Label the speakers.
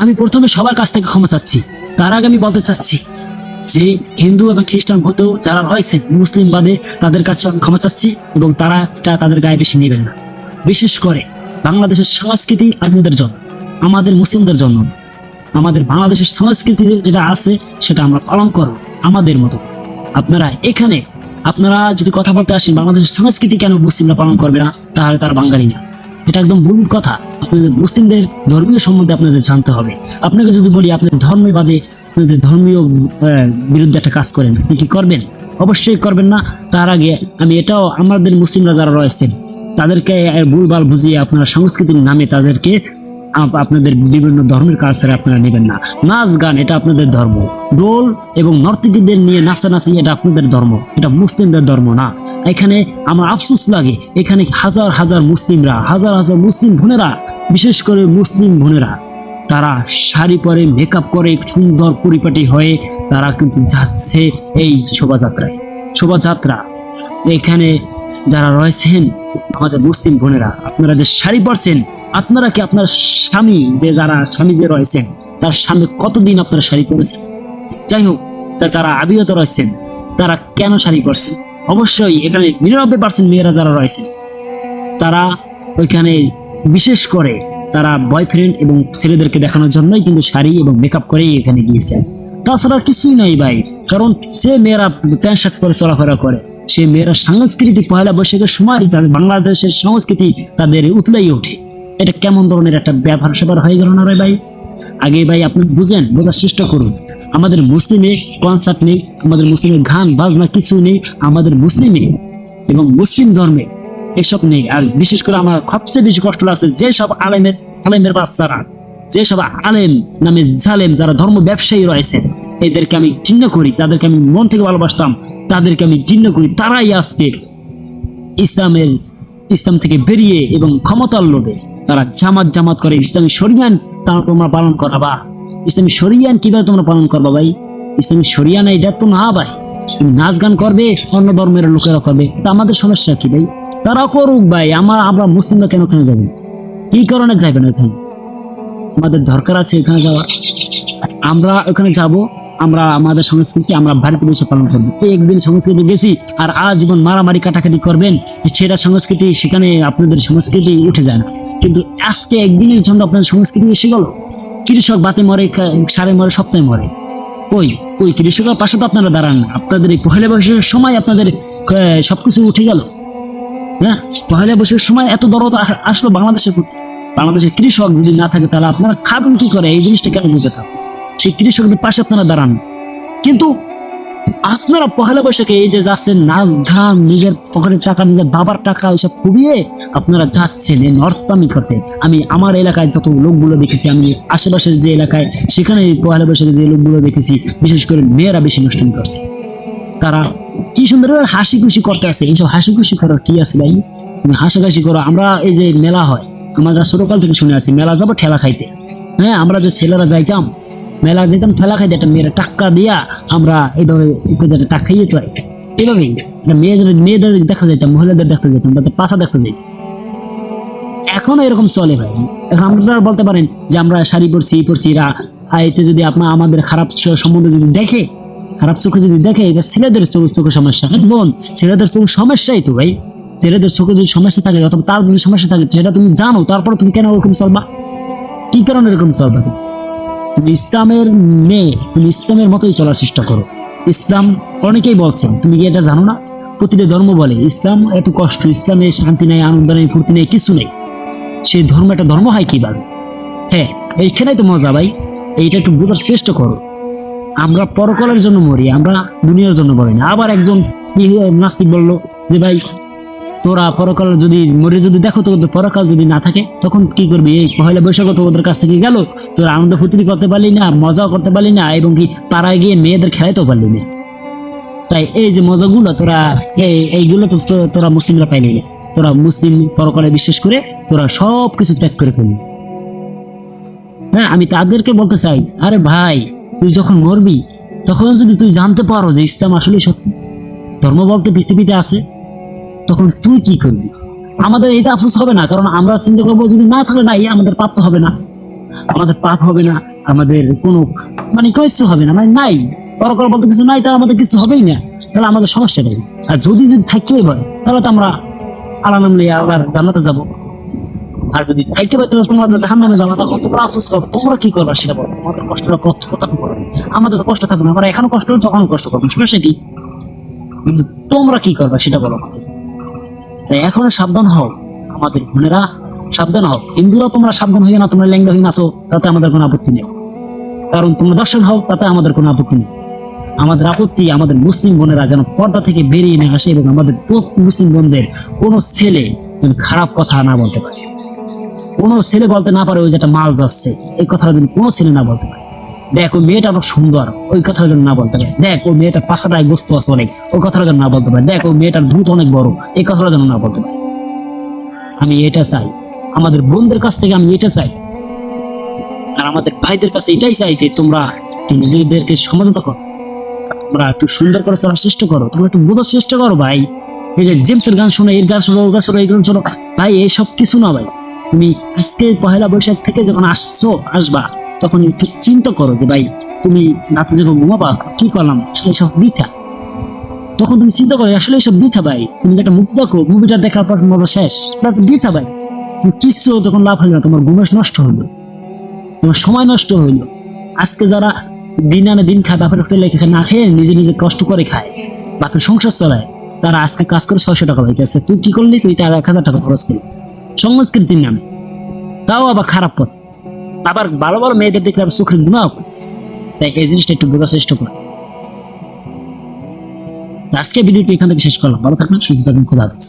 Speaker 1: আমি প্রথমে সবার কাছ থেকে ক্ষমা চাচ্ছি। তার আগে আমি বলতে চাচ্ছি যে হিন্দু এবং খ্রিস্টান ভূত যারা রয়েছে মুসলিম বাদে তাদের কাছে আমি ক্ষমা চাচ্ছি, এবং তারা তাদের গায়ে বেশি নেবেন না। বিশেষ করে বাংলাদেশের সংস্কৃতি আপনাদের জন্য, আমাদের মুসলিমদের জন্য। আমাদের বাংলাদেশের সংস্কৃতি যেটা আছে সেটা আমরা পালন করব আমাদের মতো। আপনারা এখানে আপনারা যদি কথা বলতে আসেন বাংলাদেশের সংস্কৃতি কেন মুসলিমরা পালন করবে না, তাহলে তার বাঙালি না। এটা একদম ভুল কথা। আপনাদের মুসলিমদের ধর্মীয় সম্বন্ধে আপনাদের জানতে হবে। আপনাকে যদি বলি আপনাদের ধর্মের বাদে আপনাদের ধর্মীয় বিরুদ্ধে একটা কাজ করেন, আপনি কি করবেন? অবশ্যই করবেন না। তার আগে আমি এটাও আমাদের মুসলিমরা যারা রয়েছেন তাদেরকে ভুলভাল বুঝিয়ে আপনারা সংস্কৃতির নামে তাদেরকে আপনাদের বিভিন্ন ধর্মের কালচারে আপনারা নেবেন না। নাচ গান এটা আপনাদের ধর্ম, ডোল এবং নর্তকীদের নিয়ে নাচানাচি এটা আপনাদের ধর্ম, এটা মুসলিমদের ধর্ম না। এখানে আমার আফসোস লাগে, এখানে হাজার হাজার মুসলিমরা, হাজার হাজার মুসলিম বোনেরা, বিশেষ করে মুসলিম বোনেরা, তারা শাড়ি পরে মেকআপ করে সুন্দর পরিপাটি হয়ে তারা কিন্তু যাচ্ছে এই শোভাযাত্রা। এখানে যারা রয়েছেন আমাদের মুসলিম বোনেরা, আপনারা যে শাড়ি পরছেন, আপনারা কি আপনার স্বামী যে রয়েছেন তার সামনে কতদিন আপনারা শাড়ি পরেছেন? যাই হোক, যারা আবিহত রয়েছেন তারা কেন শাড়ি পরছেন? অবশ্যই এখানে 99% মেয়েরা যারা রয়েছে তারা ওইখানে বিশেষ করে তারা বয়ফ্রেন্ড এবং ছেলেদেরকে দেখানোর জন্যই কিন্তু শাড়ি এবং মেকআপ করেই এখানে গিয়েছে। তাছাড়া কিছুই নাই ভাই। কারণ সে মেয়েরা প্যান্ট শার্ট পরে চলাফেরা করে, সে মেয়েরা সাংস্কৃতিক পয়লা বৈশাখের সময় বাংলাদেশের সংস্কৃতি তাদের উতলাই ওঠে। এটা কেমন ধরনের একটা ব্যবহার স্যাপার হয়ে গেল না রে ভাই? আগে ভাই আপনি বোঝার চেষ্টা করুন। আমাদের মুসলিমে কনসার্ট নেই, আমাদের মুসলিমে গান বাজনা কিছু নেই, আমাদের মুসলিমে এবং মুসলিম ধর্মে এসব নেই। আর বিশেষ করে আমার সবচেয়ে বেশি কষ্ট লাগছে যেসব আলেমের বাচ্চারা, যেসব আলেম নামে জালেম যারা ধর্ম ব্যবসায়ী রয়েছেন, এদেরকে আমি ঘৃণা করি, যাদেরকে আমি মন থেকে ভালোবাসতাম তাদেরকে আমি ঘৃণা করি। তারাই আজকে ইসলাম থেকে বেরিয়ে এবং ক্ষমতার লোভে তারা জামাত করে ইসলামী শরিয়ান তোমরা পালন করাবা। ইসলামী শরিয়ান কিভাবে তোমরা পালন করবা ভাই? ইসলামী শরিয়ান এটা তো না ভাই। নাচ গান করবে অন্য ধর্মের লোকেরা করবে, তা আমাদের সমস্যা কি ভাই? তারা করুক ভাই, আমরা মুসলিমরা কেন ওখানে যাবেন? কি কারণে যাবেন ওখানে? আমাদের দরকার আছে ওখানে যাওয়ার। আমরা ওখানে যাব, আমরা আমাদের সংস্কৃতি আমরা ভারতীয় বৈশাখ পালন করবো। একদিন সংস্কৃতি গেছি আর আজীবন মারামারি কাটাকাটি করবেন, সেটা সংস্কৃতি, সেখানে আপনাদের সংস্কৃতি উঠে যায় না। কিন্তু আজকে একদিনের জন্য আপনাদের সংস্কৃতি এসে গেল। কৃষক বাতে মরে, সারে মরে, সপ্তাহে মরে। ওই কৃষকের পাশে তো আপনারা দাঁড়ান না। আপনাদের এই পহেলা বৈশাখের সময় আপনাদের সবকিছু উঠে গেল। হ্যাঁ, পহেলা বৈশাখের সময় এত দরদ আসলো বাংলাদেশের প্রতি। বাংলাদেশের কৃষক যদি না থাকে তাহলে আপনারা খাবেন কি করে? এই জিনিসটা কেন বুঝে থাকুন? সেই কৃষকদের পাশে আপনারা দাঁড়ান। কিন্তু আপনারা পহেলা বৈশাখে এই যে যাচ্ছেন নাচ গান, নিজের পকেটের টাকা, নিজের বাবার টাকা এসব খুবিয়ে আপনারা যাচ্ছেন এই নর্তমি করতে। আমি আমার এলাকায় যত লোকগুলো দেখেছি, আমি আশেপাশের যে এলাকায় সেখানে পহেলা বৈশাখে যে লোকগুলো দেখেছি, বিশেষ করে মেয়েরা বেশি নষ্টমি করছে। তারা কি সুন্দর হাসি খুশি করতে আছে। এইসব হাসি খুশি করার কি আছে ভাই? তুমি হাসাহাসি করো। আমরা এই যে মেলা হয়, আমরা ছোটকাল থেকে শুনে আসি মেলা যাবো ঠেলা খাইতে। হ্যাঁ, আমরা যে ছেলেরা যাইতাম মেলা যেতাম ঠেলা খাইতে, একটা মেয়েরা টাক্কা দিয়া আমরা এইভাবে টাকা খাইয়ে তো এইভাবেই মেয়েদের দেখা যেতাম, মহিলাদের দেখা যেতাম, তাদের পাশা দেখা যেত। এখনো এরকম চলে ভাই। এখন আপনারা বলতে পারেন যে আমরা শাড়ি পরছি এরা এতে যদি আমাদের খারাপ সম্বন্ধে যদি দেখে, খারাপ চোখে যদি দেখে, এটা ছেলেদের চোখে সমস্যা। বোন, ছেলেদের চোখে সমস্যাই তো ভাই। ছেলেদের চোখে যদি সমস্যা থাকে অথবা তার যদি সমস্যা থাকে সেটা তুমি জানো, তারপর তুমি কেন ওরকম চলবা? কি কারণে এরকম চলবা? তুমি ইসলামের মেয়ে, তুমি ইসলামের মতোই চলার চেষ্টা করো। ইসলাম অনেকেই বলছেন, তুমি কি এটা জানো না? প্রতিটা ধর্ম বলে ইসলাম এত কষ্ট, ইসলামে শান্তি নেই, আনন্দ নেই, ফুর্তি নেই, কিছু নেই। সেই ধর্ম একটা ধর্ম হয় কিভাবে? হ্যাঁ, এইখানেই তো মজা ভাই। এইটা একটু বোঝার চেষ্টা করো। আমরা পরকালের জন্য মরি, আমরা দুনিয়ার জন্য মরি না। আবার একজন নাস্তিক বললো যে ভাই তোরা পরকাল যদি মরে যদি দেখো, তো পরকাল যদি না থাকে তখন কি করবি? এই পহেলা বৈশাখ তো ওদের কাছ থেকে গেল, তোরা আনন্দ ফুর্তি করতে পারলি না, মজাও করতে পারলি না, এবং কি পাড়ায় গিয়ে মেয়েদের খেলাইতেও পারলি না। তাই এই যে মজাগুলো এইগুলো তো তোরা মুসলিমরা পাইলি না। তোরা মুসলিম পরকালে বিশ্বাস করে তোরা সব কিছু ত্যাগ করে ফেললি। হ্যাঁ, আমি তাদেরকে বলতে চাই, আরে ভাই তুই যখন মরবি তখন যদি তুই জানতে পারো যে ইসলাম আসলে সত্যি ধর্ম বলতে পৃথিবীতে আছে, তখন তুই কি করবি? আমাদের এটা আফসোস হবে না, কারণ আমরা চিন্তা করবো যদি না থাকলে নাই, আমাদের প্রাপ্ত হবে না। আমাদের পাপ হবে না, আমাদের কোনো মানে কিছু হবে না, মানে নাই পরকাল বলতে কিছু নাই, তাহলে আমাদের কিছু হবেই না, তাহলে আমাদের সমস্যা নেই। আর যদি যদি থাকিয়ে পারে তাহলে তো আমরা আল্লাহ নাম লিয়ে আবার জান্নাতে যাবো। আর যদি থাকতে পারে তাহলে তোমরা জাহান্নামে যাবো, তখন তোমরা আফসোস করো, তোমরা কি করবা সেটা বলো, তোমাদের কষ্টটা কত করবে। আমাদের তো কষ্ট থাকবে না, আমরা এখনো কষ্ট হলে তখনও কষ্ট করবো, সমস্যা কি? কিন্তু তোমরা কি করবা সেটা বলো আমাদের। তাই এখনো সাবধান হও আমাদের বোনেরা, সাবধান হও। হিন্দুরা তোমরা সাবধান হইয়া না, তোমরা ল্যাংড়া হয়ে নাচো, তাতে আমাদের কোনো আপত্তি নেই, কারণ তোমরা দর্শন হও, তাতে আমাদের কোনো আপত্তি নেই। আমাদের আপত্তি আমাদের মুসলিম বোনেরা যেন পর্দা থেকে বেরিয়ে না আসে, এবং আমাদের মুসলিম বোনদের কোনো ছেলে যেন খারাপ কথা না বলতে পারে, কোনো ছেলে বলতে না পারে ওই যেটা মাল যাচ্ছে, এই কথাটা যদি কোনো ছেলে না বলতে পারে। দেখ ওই মেয়েটা অনেক সুন্দর, ওই কথাটা যেন না বলতে পারে। দেখ ওই মেয়েটার পাশাটায় গোস্ত আছে অনেক, ওই কথাটা যেন না বলতে পারে। দেখ ওই মেয়েটার ভূত অনেক বড়, এই কথাটা যেন না বলতে পারে। আমি এটা চাই, আমাদের বোনদের কাছ থেকে আমি এটা চাই, আর আমাদের ভাইদের কাছে এটাই চাই যে তোমরা একটু নিজেদেরকে সমঝোতা করো, তোমরা একটু সুন্দর করে চলার চেষ্টা করো, তোমরা একটু বোঝার চেষ্টা করো ভাই। এই যে জেমসের গান শোনো, এর গান শোনো, ওর গান শোনো, এই গান শোনো ভাই, এইসব কিছু না ভাই। তুমি আজকে পহেলা বৈশাখ থেকে যখন আসবা, তখন একটু চিন্তা করো যে ভাই তুমি রাতে যখন ঘুমাবা কি করলাম, আসলে সব মিথ্যা। তখন তুমি চিন্তা করো আসলে এইসব বৃথা ভাই। তুমি একটা মুভি দেখো, মুভিটা দেখার পর মজা শেষ, বৃথা ভাই। তুমি কিচ্ছু তখন লাভ হইলো না, তোমার ঘুম নষ্ট হইলো, তোমার সময় নষ্ট হইলো। আজকে যারা দিন আনে দিন খায়, বাপের হোটেলে না খেয়ে নিজে নিজে কষ্ট করে খায়, বাপের সংসার চালায়, তারা আজকে কাজ করে 600 টাকা পাইতেছে। তুই কি করলি? তুই তার 1000 টাকা খরচ করলি সংস্কৃতির নামে, তাও আবার খারাপ পথ। আবার ভালো ভালো মেয়েদের দেখলে আবার চোখের গুণাও। তাই এই জিনিসটা একটু বোঝার চেষ্টা করো। আজকে ভিডিওটি এখান থেকে শেষ করলাম। ভালো থাকবেন, সুস্থ থাকবেন, খুদা হাফেজ।